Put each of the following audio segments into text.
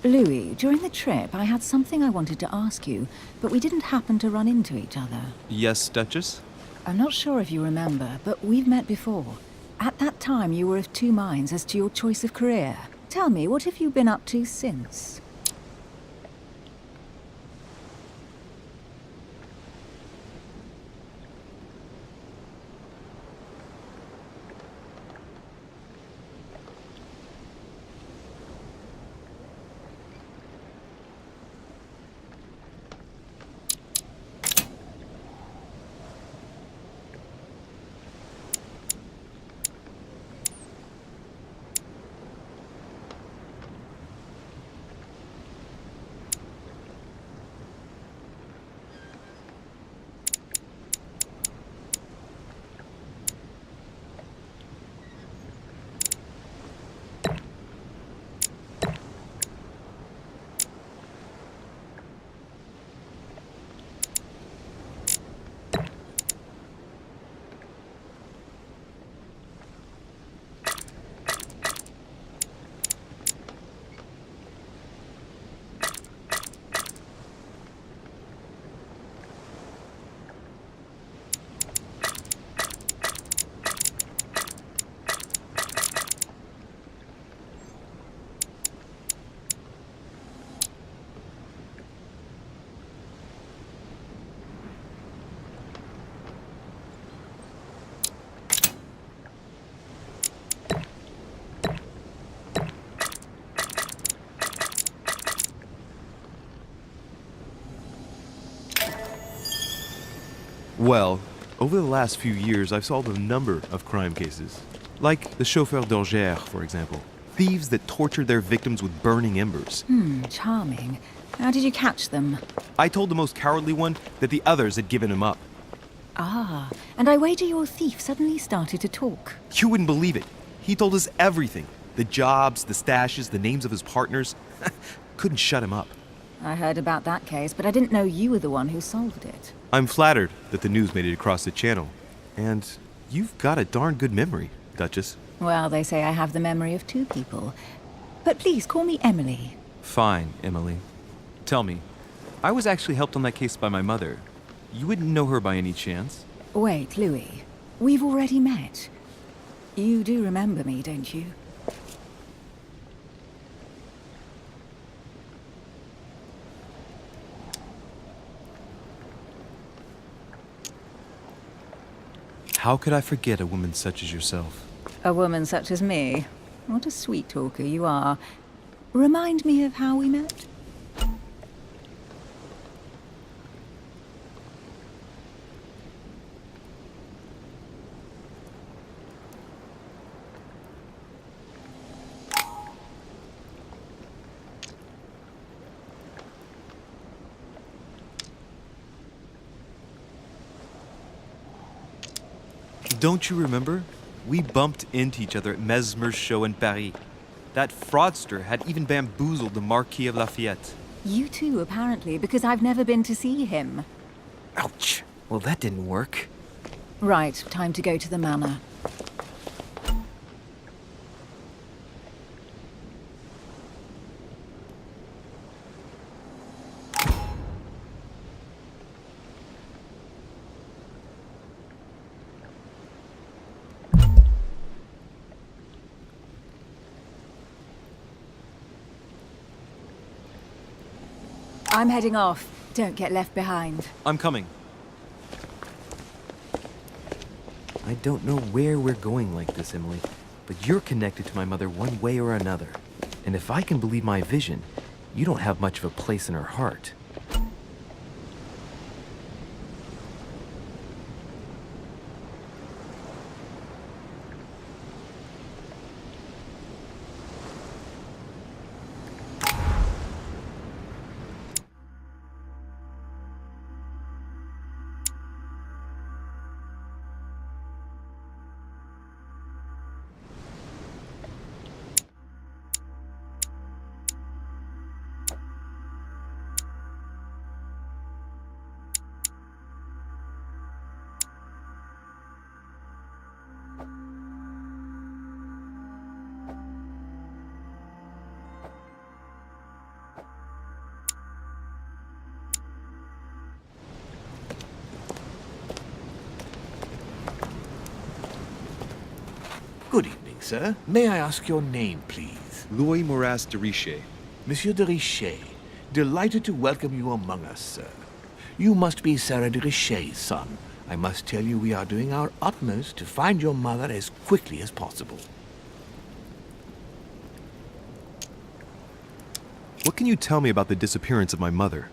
Louis, during the trip, I had something I wanted to ask you, but we didn't happen to run into each other. Yes, Duchess? I'm not sure if you remember, but we've met before. At that time, you were of two minds as to your choice of career. Tell me, what have you been up to since? Well, over the last few years, I've solved a number of crime cases. Like the chauffeur d'orgère, for example. Thieves that tortured their victims with burning embers. Charming. How did you catch them? I told the most cowardly one that the others had given him up. Ah, and I wager your thief suddenly started to talk. You wouldn't believe it. He told us everything. The jobs, the stashes, the names of his partners. Couldn't shut him up. I heard about that case, but I didn't know you were the one who solved it. I'm flattered that the news made it across the channel. And you've got a darn good memory, Duchess. Well, they say I have the memory of two people. But please, call me Emily. Fine, Emily. Tell me, I was actually helped on that case by my mother. You wouldn't know her by any chance? Wait, Louis. We've already met. You do remember me, don't you? How could I forget a woman such as yourself? A woman such as me? What a sweet talker you are. Remind me of how we met? Don't you remember? We bumped into each other at Mesmer's show in Paris. That fraudster had even bamboozled the Marquis of Lafayette. You too, apparently, because I've never been to see him. Ouch! Well, that didn't work. Right, time to go to the manor. I'm heading off. Don't get left behind. I'm coming. I don't know where we're going like this, Emily, but you're connected to my mother one way or another. And if I can believe my vision, you don't have much of a place in her heart. Good evening, sir. May I ask your name, please? Louis Moras de Richer. Monsieur de Richer, delighted to welcome you among us, sir. You must be Sarah de Richer's son. I must tell you we are doing our utmost to find your mother as quickly as possible. What can you tell me about the disappearance of my mother?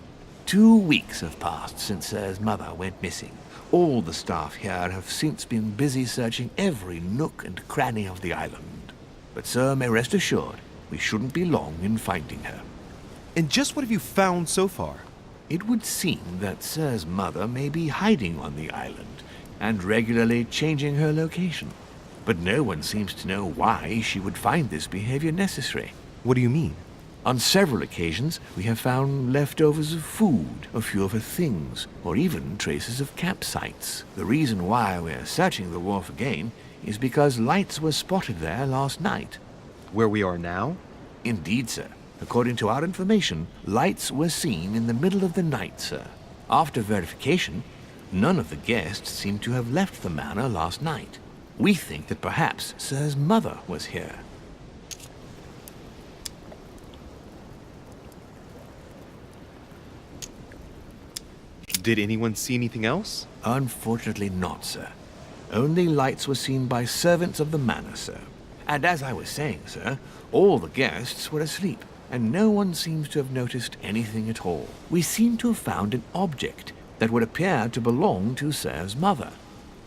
2 weeks have passed since Sir's mother went missing. All the staff here have since been busy searching every nook and cranny of the island. But Sir may rest assured, we shouldn't be long in finding her. And just what have you found so far? It would seem that Sir's mother may be hiding on the island and regularly changing her location. But no one seems to know why she would find this behavior necessary. What do you mean? On several occasions, we have found leftovers of food, a few of her things, or even traces of campsites. The reason why we're searching the wharf again is because lights were spotted there last night. Where we are now? Indeed, sir. According to our information, lights were seen in the middle of the night, sir. After verification, none of the guests seem to have left the manor last night. We think that perhaps Sir's mother was here. Did anyone see anything else? Unfortunately not, sir. Only lights were seen by servants of the manor, sir. And as I was saying, sir, all the guests were asleep, and no one seems to have noticed anything at all. We seem to have found an object that would appear to belong to Sir's mother.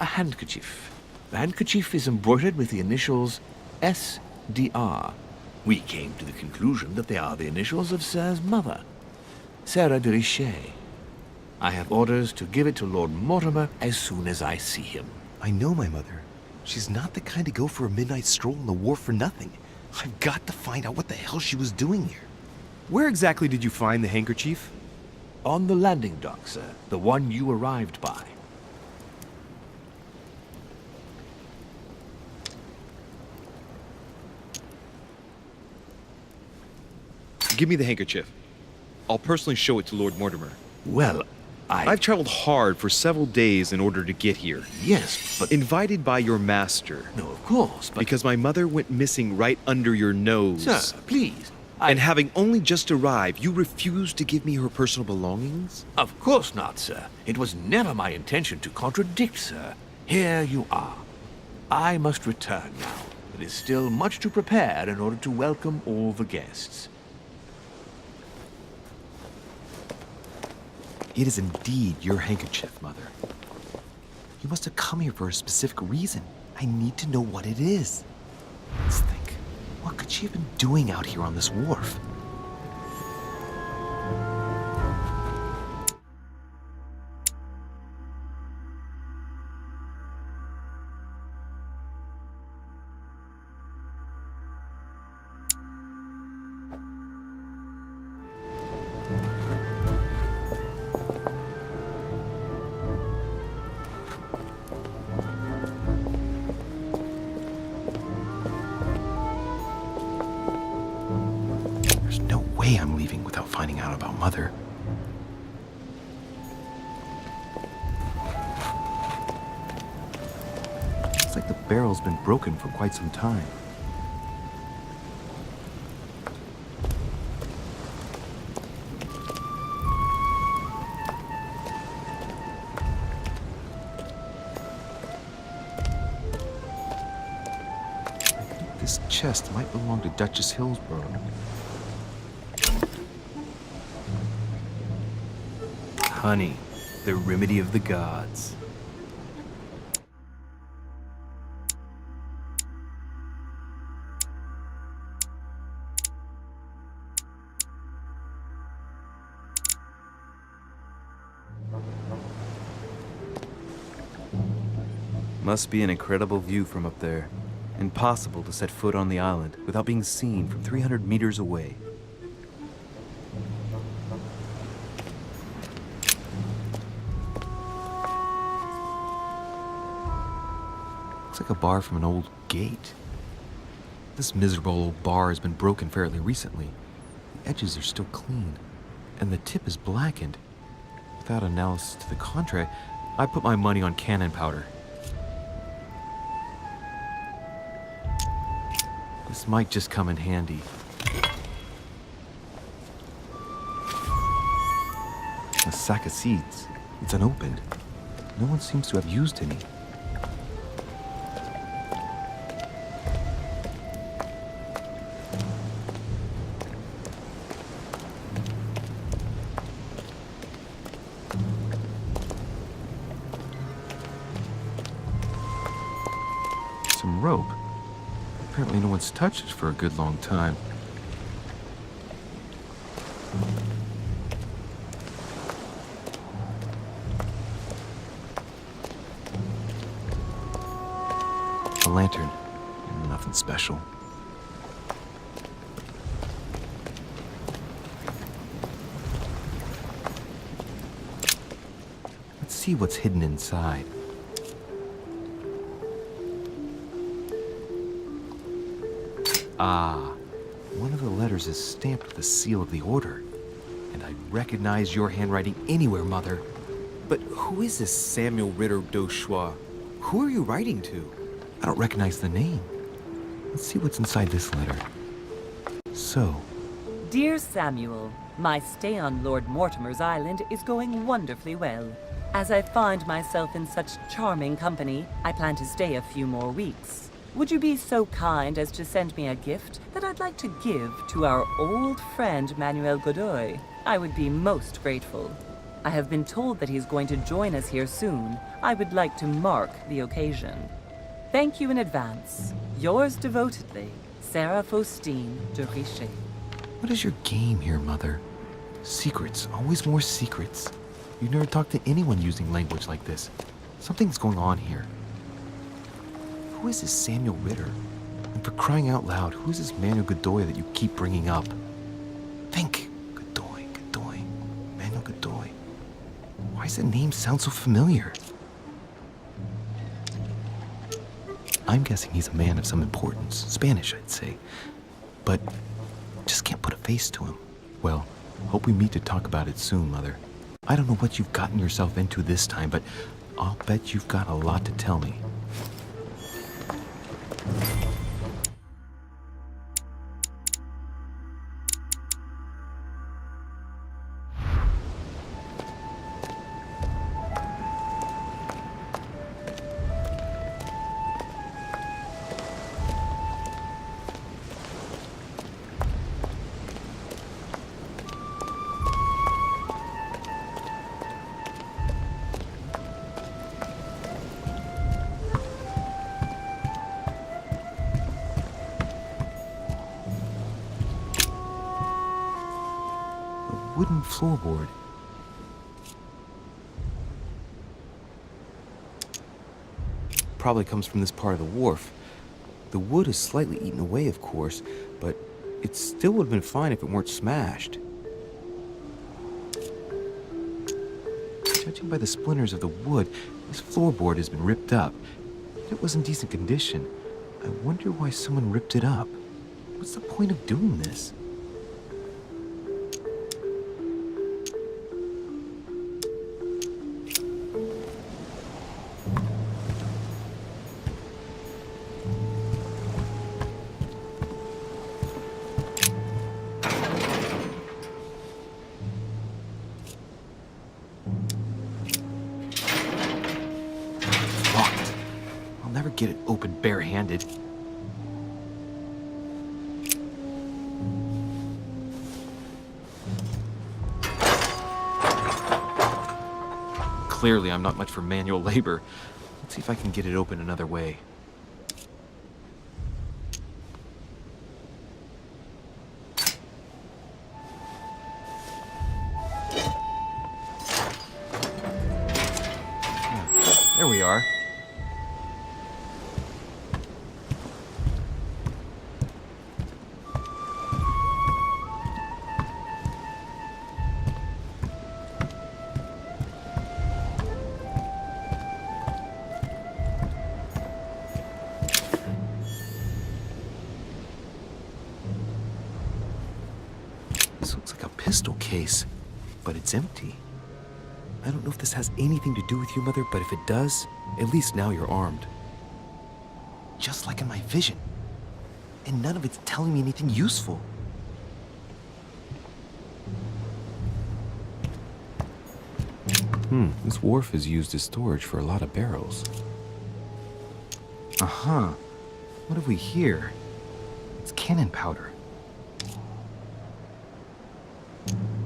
A handkerchief. The handkerchief is embroidered with the initials SDR. We came to the conclusion that they are the initials of Sir's mother, Sarah de Richer. I have orders to give it to Lord Mortimer as soon as I see him. I know my mother. She's not the kind to go for a midnight stroll on the wharf for nothing. I've got to find out what the hell she was doing here. Where exactly did you find the handkerchief? On the landing dock, sir. The one you arrived by. Give me the handkerchief. I'll personally show it to Lord Mortimer. Well, I've traveled hard for several days in order to get here. Yes, but... Invited by your master. No, of course, but... Because my mother went missing right under your nose. Sir, please. And having only just arrived, you refused to give me her personal belongings? Of course not, sir. It was never my intention to contradict, sir. Here you are. I must return now. It is still much to prepare in order to welcome all the guests. It is indeed your handkerchief, Mother. You must have come here for a specific reason. I need to know what it is. Let's think. What could she have been doing out here on this wharf? I'm leaving without finding out about Mother. It's like the barrel's been broken for quite some time. I think this chest might belong to Duchess Hillsborough. Honey, the remedy of the gods. Must be an incredible view from up there. Impossible to set foot on the island without being seen from 300 meters away. Looks like a bar from an old gate. This miserable old bar has been broken fairly recently. The edges are still clean, and the tip is blackened. Without analysis to the contrary, I put my money on cannon powder. This might just come in handy. A sack of seeds. It's unopened. No one seems to have used any. Some rope. Apparently no one's touched it for a good long time. A lantern. Nothing special. Let's see what's hidden inside. Ah, one of the letters is stamped with the seal of the Order. And I recognize your handwriting anywhere, Mother. But who is this Samuel Ritter d'Auchois? Who are you writing to? I don't recognize the name. Let's see what's inside this letter. So, Dear Samuel, my stay on Lord Mortimer's island is going wonderfully well. As I find myself in such charming company, I plan to stay a few more weeks. Would you be so kind as to send me a gift that I'd like to give to our old friend Manuel Godoy? I would be most grateful. I have been told that he's going to join us here soon. I would like to mark the occasion. Thank you in advance. Yours devotedly, Sarah Faustine de Richet. what is your game here, Mother? Secrets, always more secrets. You never talk to anyone using language like this. Something's going on here. Who is this Samuel Ritter? And for crying out loud, who is this Manuel Godoy that you keep bringing up? Think. Godoy, Godoy, Manuel Godoy. Why does that name sound so familiar? I'm guessing he's a man of some importance. Spanish, I'd say. But just can't put a face to him. Well, hope we meet to talk about it soon, Mother. I don't know what you've gotten yourself into this time, but I'll bet you've got a lot to tell me. Wooden floorboard. Probably comes from this part of the wharf. The wood is slightly eaten away, of course, but it still would have been fine if it weren't smashed. Judging by the splinters of the wood, this floorboard has been ripped up. Yet it was in decent condition. I wonder why someone ripped it up. What's the point of doing this? Locked. I'll never get it open barehanded. Clearly, I'm not much for manual labor. Let's see if I can get it open another way. There we are. This looks like a pistol case, but it's empty. I don't know if this has anything to do with you, Mother, but if it does, at least now you're armed. Just like in my vision. and none of it's telling me anything useful. This wharf is used as storage for a lot of barrels. Uh-huh. What have we here? It's cannon powder.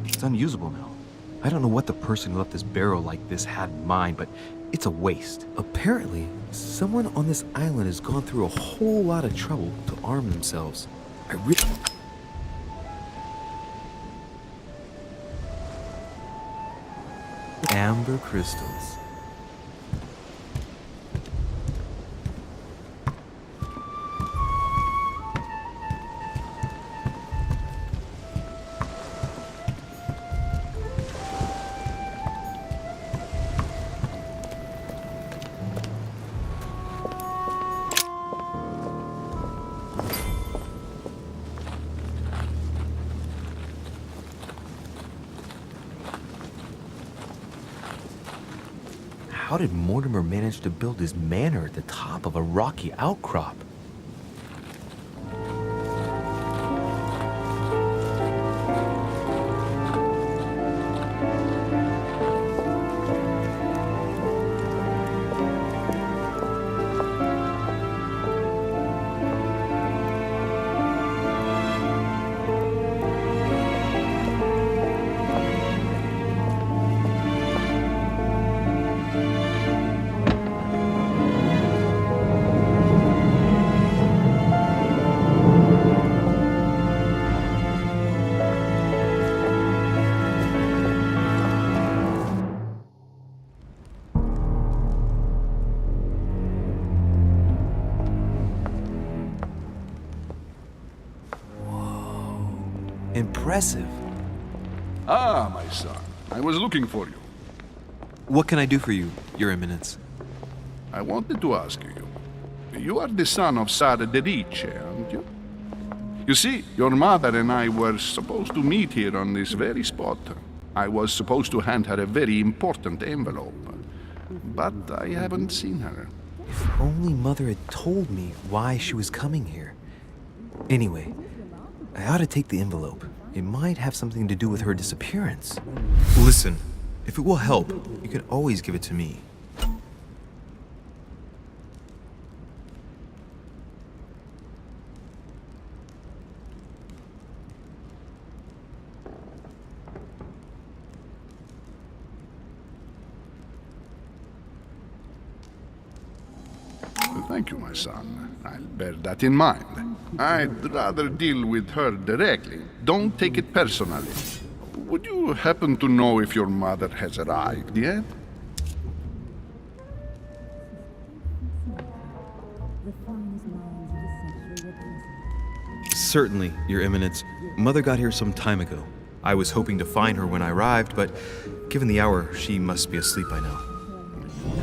It's unusable now. I don't know what the person who left this barrel like this had in mind, but it's a waste. Apparently, someone on this island has gone through a whole lot of trouble to arm themselves. Amber crystals. How did Mortimer manage to build his manor at the top of a rocky outcrop? Impressive. Ah, my son. I was looking for you. What can I do for you, Your Eminence? I wanted to ask you. You are the son of Sara de Riche, aren't you? You see, your mother and I were supposed to meet here on this very spot. I was supposed to hand her a very important envelope. But I haven't seen her. If only Mother had told me why she was coming here. Anyway, I ought to take the envelope. It might have something to do with her disappearance. Listen, if it will help, you can always give it to me. Thank you, my son. I'll bear that in mind. I'd rather deal with her directly. Don't take it personally. Would you happen to know if your mother has arrived yet? Certainly, Your Eminence. Mother got here some time ago. I was hoping to find her when I arrived, but given the hour, she must be asleep by now.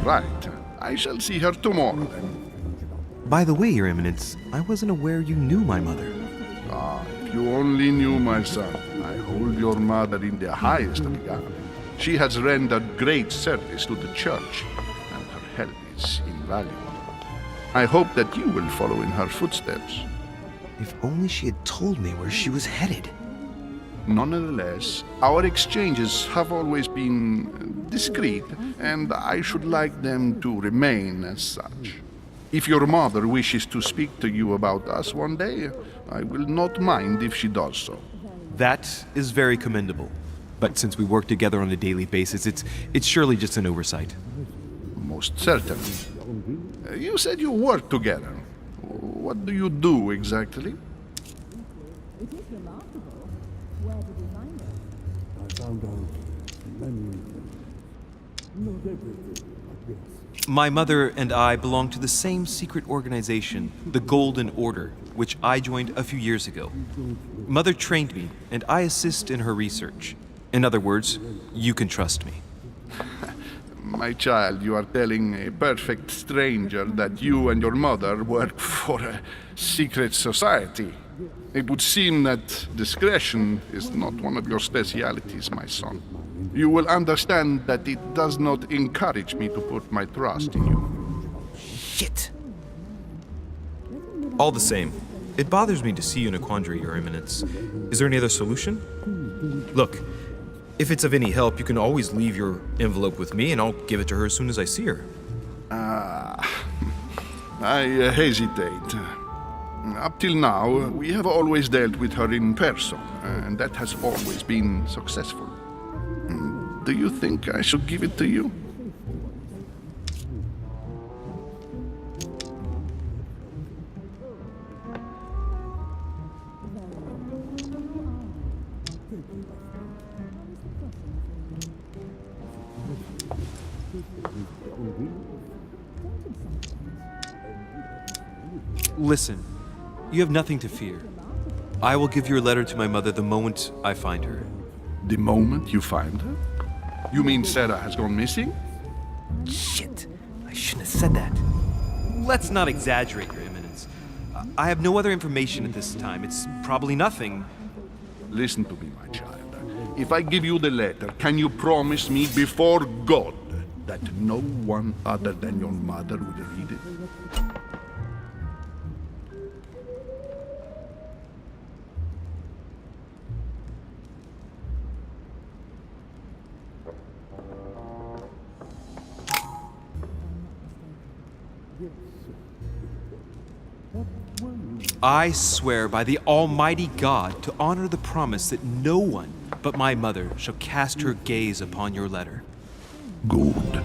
Right. I shall see her tomorrow, then. By the way, Your Eminence, I wasn't aware you knew my mother. Ah, if you only knew, my son. I hold your mother in the highest regard. She has rendered great service to the church, and her help is invaluable. I hope that you will follow in her footsteps. If only she had told me where she was headed. Nonetheless, our exchanges have always been discreet, and I should like them to remain as such. If your mother wishes to speak to you about us one day, I will not mind if she does so. That is very commendable. But since we work together on a daily basis, it's surely just an oversight. Most certainly. You said you work together. What do you do exactly? It is remarkable. Where did you find it? I found out many things. Not everything, I guess. My mother and I belong to the same secret organization, the Golden Order, which I joined a few years ago. Mother trained me, and I assist in her research. In other words, you can trust me. My child, you are telling a perfect stranger that you and your mother work for a secret society. It would seem that discretion is not one of your specialities, my son. You will understand that it does not encourage me to put my trust in you. Shit! All the same, It bothers me to see you in a quandary, Your Eminence. Is there any other solution? Look, if it's of any help, you can always leave your envelope with me and I'll give it to her as soon as I see her. I hesitate. Up till now, we have always dealt with her in person, and that has always been successful. Do you think I should give it to you? Listen, you have nothing to fear. I will give your letter to my mother the moment I find her. The moment you find her? You mean Sarah has gone missing? Shit, I shouldn't have said that. Let's not exaggerate, Your Eminence. I have no other information at this time. It's probably nothing. Listen to me, my child. If I give you the letter, can you promise me before God that no one other than your mother will read it? I swear by the Almighty God to honor the promise that no one but my mother shall cast her gaze upon your letter. Good.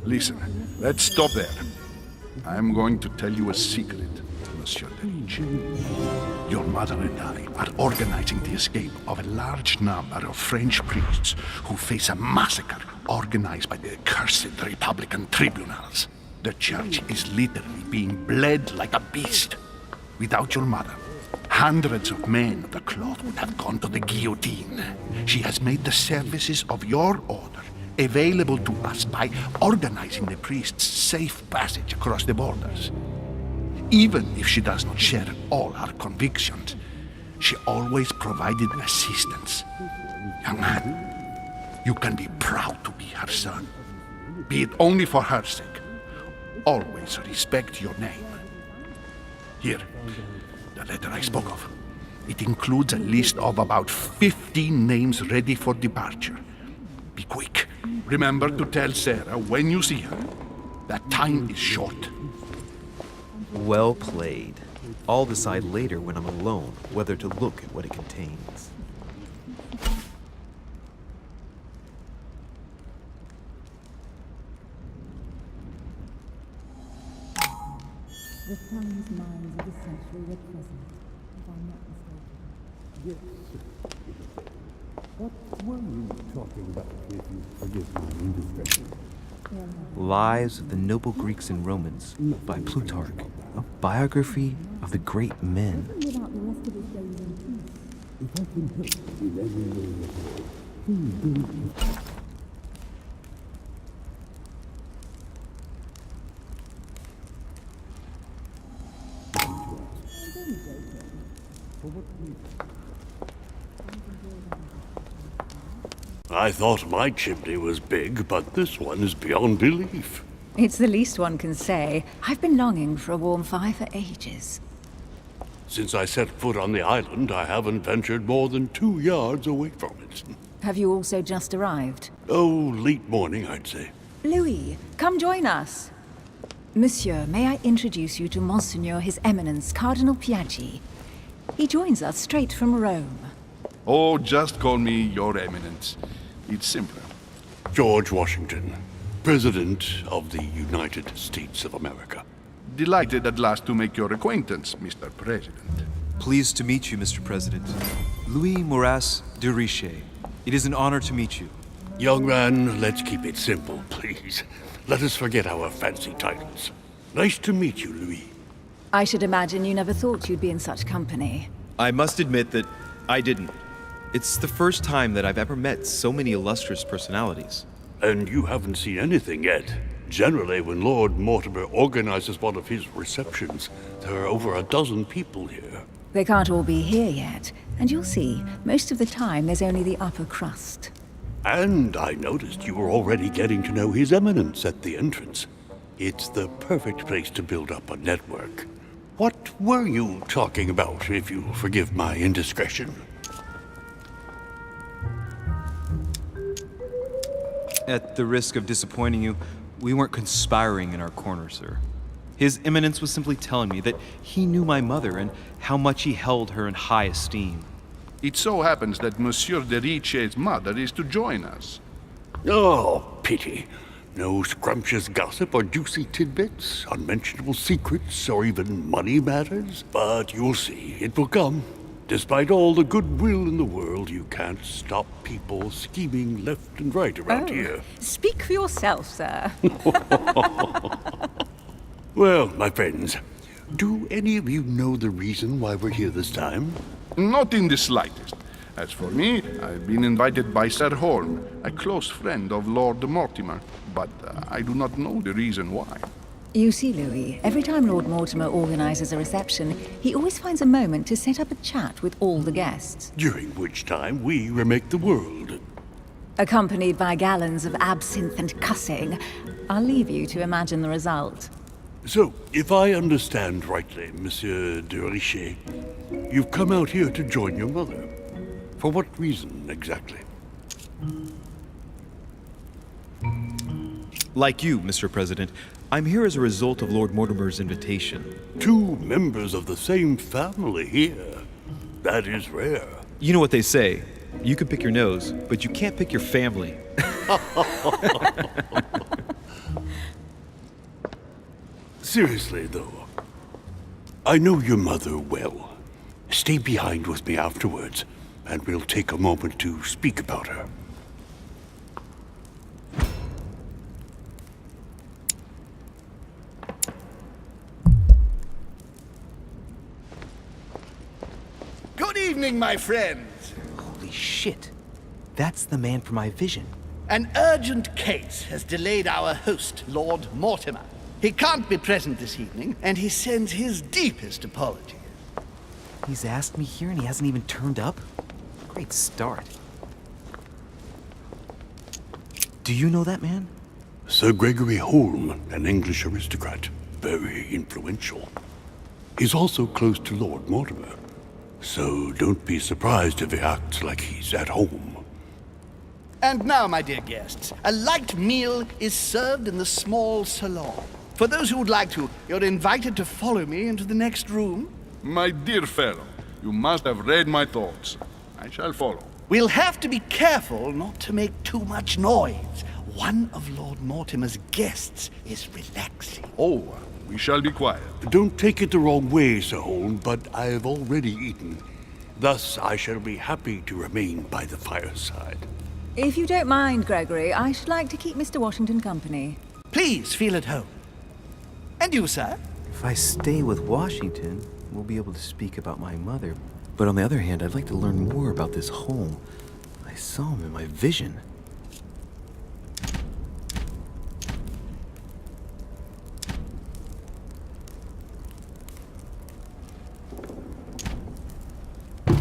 Listen, let's stop there. I'm going to tell you a secret, Monsieur Derich. Your mother and I are organizing the escape of a large number of French priests who face a massacre organized by the accursed Republican tribunals. The church is literally being bled like a beast. Without your mother, hundreds of men of the cloth would have gone to the guillotine. She has made the services of your order available to us by organizing the priests' safe passage across the borders. Even if she does not share all our convictions, she always provided assistance. Young man, you can be proud to be her son. Be it only for her sake. Always respect your name. Here, the letter I spoke of. It includes a list of about 15 names ready for departure. Be quick. Remember to tell Sarah when you see her that time is short. Well played. I'll decide later when I'm alone whether to look at what it contains. The sun's minds of the century were present, if I'm not mistaken. Yes. What were you talking about, if you forgive my indiscretion? Lives of the Noble Greeks and Romans by Plutarch, a biography of the great men. Without the rest of his days in peace. If I can help in any way at all, please do. I thought my chimney was big, but this one is beyond belief. It's the least one can say. I've been longing for a warm fire for ages. Since I set foot on the island, I haven't ventured more than 2 yards away from it. Have you also just arrived? Oh, late morning, I'd say. Louis, come join us. Monsieur, may I introduce you to Monseigneur His Eminence Cardinal Piaggi? He joins us straight from Rome. Oh, just call me Your Eminence. It's simpler. George Washington, President of the United States of America. Delighted at last to make your acquaintance, Mr. President. Pleased to meet you, Mr. President. Louis Maurras de Richet. It is an honor to meet you. Young man, let's keep it simple, please. Let us forget our fancy titles. Nice to meet you, Louis. I should imagine you never thought you'd be in such company. I must admit that I didn't. It's the first time that I've ever met so many illustrious personalities. And you haven't seen anything yet. Generally, when Lord Mortimer organizes one of his receptions, there are over a dozen people here. They can't all be here yet, and you'll see, most of the time there's only the upper crust. And I noticed you were already getting to know His Eminence at the entrance. It's the perfect place to build up a network. What were you talking about, if you forgive my indiscretion? At the risk of disappointing you, we weren't conspiring in our corner, sir. His Eminence was simply telling me that he knew my mother and how much he held her in high esteem. It so happens that Monsieur de Riche's mother is to join us. Oh, pity. No scrumptious gossip or juicy tidbits, unmentionable secrets, or even money matters. But you'll see, it will come. Despite all the goodwill in the world, you can't stop people scheming left and right around here. Speak for yourself, sir. Well, my friends, do any of you know the reason why we're here this time? Not in the slightest. As for me, I've been invited by Sir Holm, a close friend of Lord Mortimer, but I do not know the reason why. You see, Louis, every time Lord Mortimer organizes a reception, he always finds a moment to set up a chat with all the guests. During which time we remake the world. Accompanied by gallons of absinthe and cussing. I'll leave you to imagine the result. So, if I understand rightly, Monsieur de Richet, you've come out here to join your mother. For what reason, exactly? Like you, Mr. President, I'm here as a result of Lord Mortimer's invitation. Two members of the same family here. That is rare. You know what they say. You can pick your nose, but you can't pick your family. Seriously, though, I know your mother well. Stay behind with me afterwards, and we'll take a moment to speak about her. Good evening, my friends. Holy shit. That's the man from my vision. An urgent case has delayed our host, Lord Mortimer. He can't be present this evening, and he sends his deepest apologies. He's asked me here and he hasn't even turned up? Great start. Do you know that man? Sir Gregory Holm, an English aristocrat. Very influential. He's also close to Lord Mortimer. So don't be surprised if he acts like he's at home. And now, my dear guests, a light meal is served in the small salon. For those who would like to, you're invited to follow me into the next room. My dear fellow, you must have read my thoughts. I shall follow. We'll have to be careful not to make too much noise. One of Lord Mortimer's guests is relaxing. Oh, we shall be quiet. Don't take it the wrong way, Sir Holm, but I have already eaten. Thus, I shall be happy to remain by the fireside. If you don't mind, Gregory, I should like to keep Mr. Washington company. Please feel at home. And you, sir? If I stay with Washington, we'll be able to speak about my mother. But on the other hand, I'd like to learn more about this home. I saw him in my vision.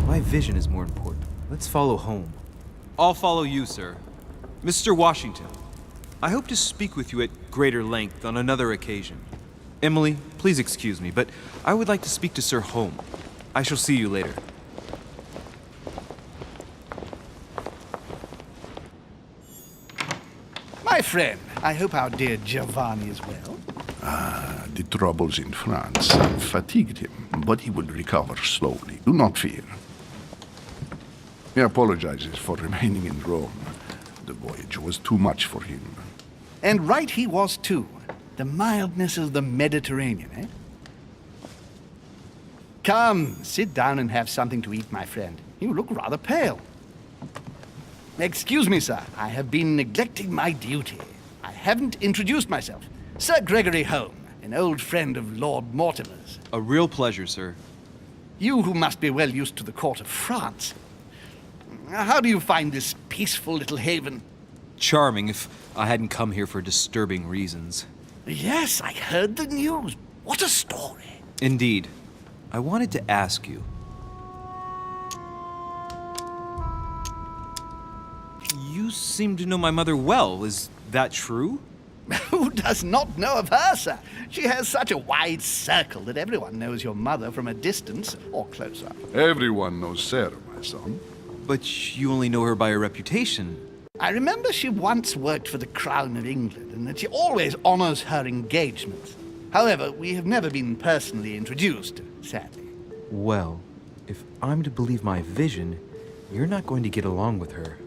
My vision is more important. Let's follow home. I'll follow you, sir. Mr. Washington, I hope to speak with you at greater length on another occasion. Emily, please excuse me, but I would like to speak to Sir Holm. I shall see you later. My friend, I hope our dear Giovanni is well. The troubles in France have fatigued him, but he will recover slowly. Do not fear. He apologizes for remaining in Rome. The voyage was too much for him. And right he was, too. The mildness of the Mediterranean, eh? Come, sit down and have something to eat, my friend. You look rather pale. Excuse me, sir. I have been neglecting my duty. I haven't introduced myself. Sir Gregory Holm, an old friend of Lord Mortimer's. A real pleasure, sir. You who must be well used to the court of France. How do you find this peaceful little haven? Charming if I hadn't come here for disturbing reasons. Yes, I heard the news. What a story. Indeed. I wanted to ask you. You seem to know my mother well. Is that true? Who does not know of her, sir? She has such a wide circle that everyone knows your mother from a distance or closer. Everyone knows Sarah, my son. But you only know her by her reputation. I remember she once worked for the Crown of England and that she always honors her engagements. However, we have never been personally introduced, sadly. Well, if I'm to believe my vision, you're not going to get along with her.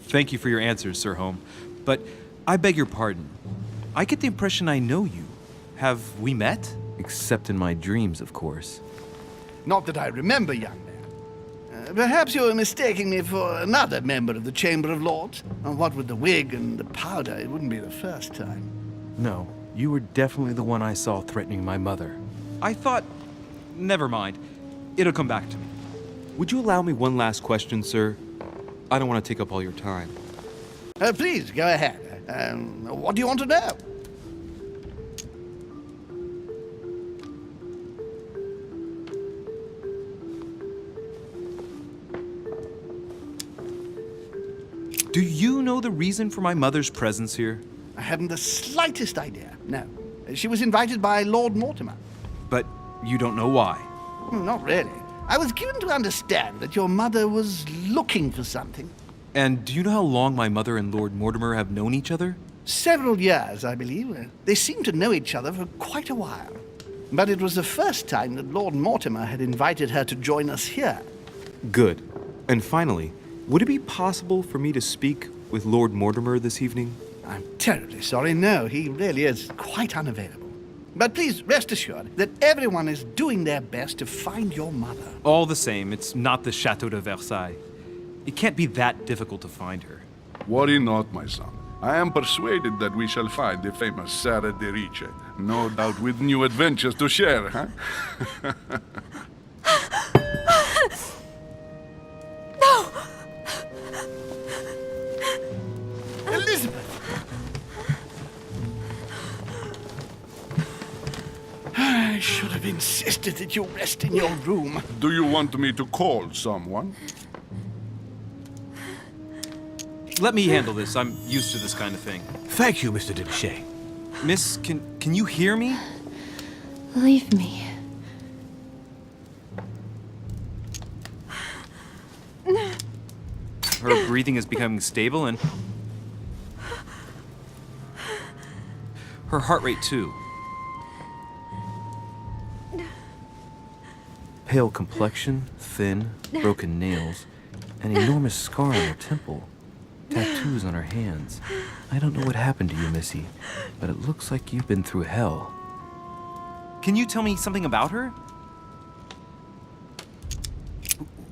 Thank you for your answers, Sir Home, but I beg your pardon. I get the impression I know you. Have we met? Except in my dreams, of course. Not that I remember, young man. Perhaps you are mistaking me for another member of the Chamber of Lords. And what with the wig and the powder, it wouldn't be the first time. No, you were definitely the one I saw threatening my mother. I thought... Never mind. It'll come back to me. Would you allow me one last question, sir? I don't want to take up all your time. Please, go ahead. What do you want to know? Do you know the reason for my mother's presence here? I haven't the slightest idea, no. She was invited by Lord Mortimer. But you don't know why. Not really. I was given to understand that your mother was looking for something. And do you know how long my mother and Lord Mortimer have known each other? Several years, I believe. They seemed to know each other for quite a while. But it was the first time that Lord Mortimer had invited her to join us here. Good. And finally, would it be possible for me to speak with Lord Mortimer this evening? I'm terribly sorry, no. He really is quite unavailable. But please rest assured that everyone is doing their best to find your mother. All the same, it's not the Chateau de Versailles. It can't be that difficult to find her. Worry not, my son. I am persuaded that we shall find the famous Sarah de Riche. No doubt with new adventures to share, huh? Elizabeth! I should have insisted that you rest in your room. Do you want me to call someone? Let me handle this. I'm used to this kind of thing. Thank you, Mr. Debichet. Miss, can you hear me? Leave me. Her breathing is becoming stable and... her heart rate too. Pale complexion, thin, broken nails, an enormous scar on her temple. Tattoos on her hands. I don't know what happened to you, Missy, but it looks like you've been through hell. Can you tell me something about her?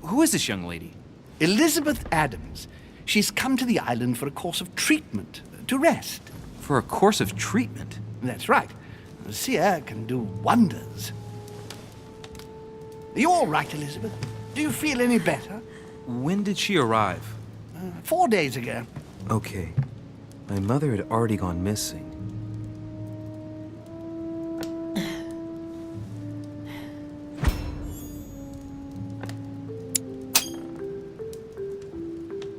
Who is this young lady? Elizabeth Adams. She's come to the island for a course of treatment, to rest. For a course of treatment? That's right. Seer can do wonders. Are you all right, Elizabeth? Do you feel any better? When did she arrive? 4 days ago. Okay. My mother had already gone missing.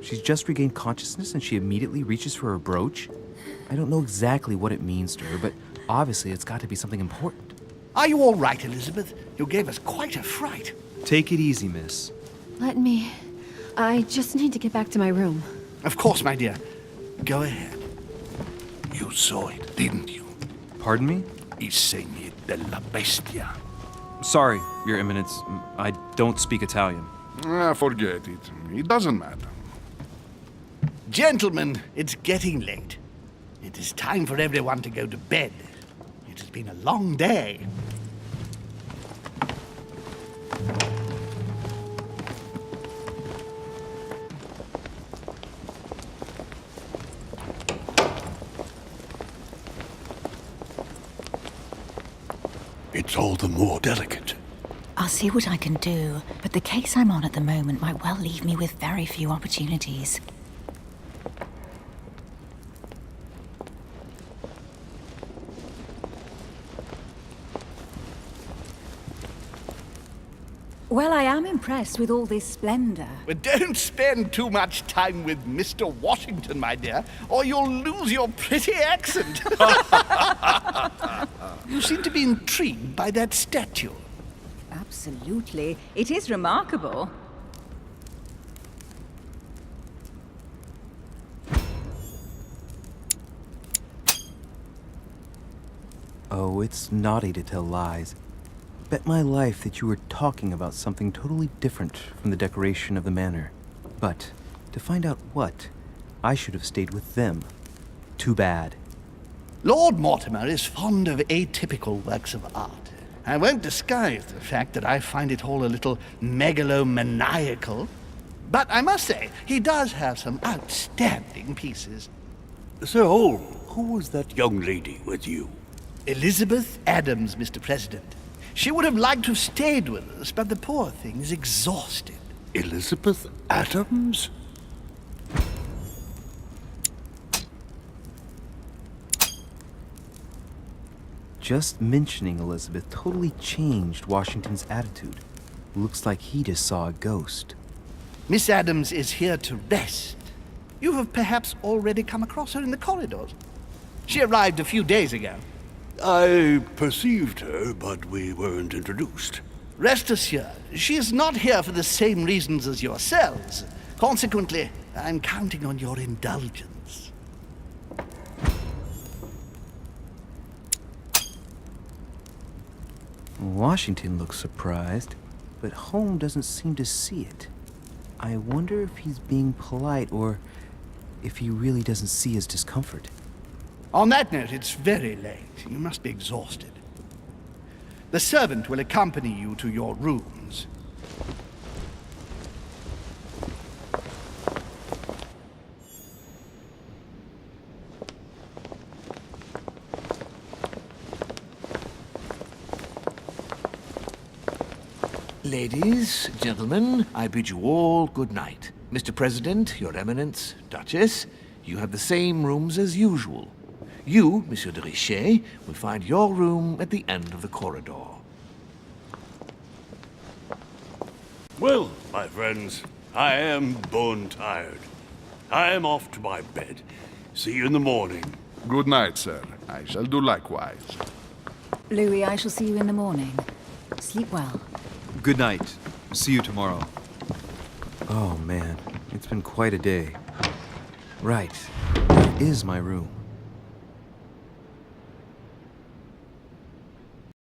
She's just regained consciousness and she immediately reaches for her brooch? I don't know exactly what it means to her, but obviously it's got to be something important. Are you all right, Elizabeth? You gave us quite a fright. Take it easy, miss. Let me... I just need to get back to my room. Of course, my dear. Go ahead. You saw it, didn't you? Pardon me? Il segni della bestia. Sorry, Your Eminence. I don't speak Italian. Forget it. It doesn't matter. Gentlemen, it's getting late. It is time for everyone to go to bed. It has been a long day. It's all the more delicate. I'll see what I can do, but the case I'm on at the moment might well leave me with very few opportunities. Well, I am impressed with all this splendor. But don't spend too much time with Mr. Washington, my dear, or you'll lose your pretty accent. You seem to be intrigued by that statue. Absolutely. It is remarkable. Oh, it's naughty to tell lies. Bet my life that you were talking about something totally different from the decoration of the manor. But to find out what, I should have stayed with them. Too bad. Lord Mortimer is fond of atypical works of art. I won't disguise the fact that I find it all a little megalomaniacal. But I must say, he does have some outstanding pieces. Sir Hole, who was that young lady with you? Elizabeth Adams, Mr. President. She would have liked to have stayed with us, but the poor thing is exhausted. Elizabeth Adams? Just mentioning Elizabeth totally changed Washington's attitude. Looks like he just saw a ghost. Miss Adams is here to rest. You have perhaps already come across her in the corridors. She arrived a few days ago. I perceived her, but we weren't introduced. Rest assured, she is not here for the same reasons as yourselves. Consequently, I'm counting on your indulgence. Washington looks surprised, but Holmes doesn't seem to see it. I wonder if he's being polite or if he really doesn't see his discomfort. On that note, it's very late. You must be exhausted. The servant will accompany you to your rooms. Ladies, gentlemen, I bid you all good night. Mr. President, Your Eminence, Duchess, you have the same rooms as usual. You, Monsieur de Richet, will find your room at the end of the corridor. Well, my friends, I am bone tired. I am off to my bed. See you in the morning. Good night, sir. I shall do likewise. Louis, I shall see you in the morning. Sleep well. Good night. See you tomorrow. Oh man, it's been quite a day. Right, that is my room.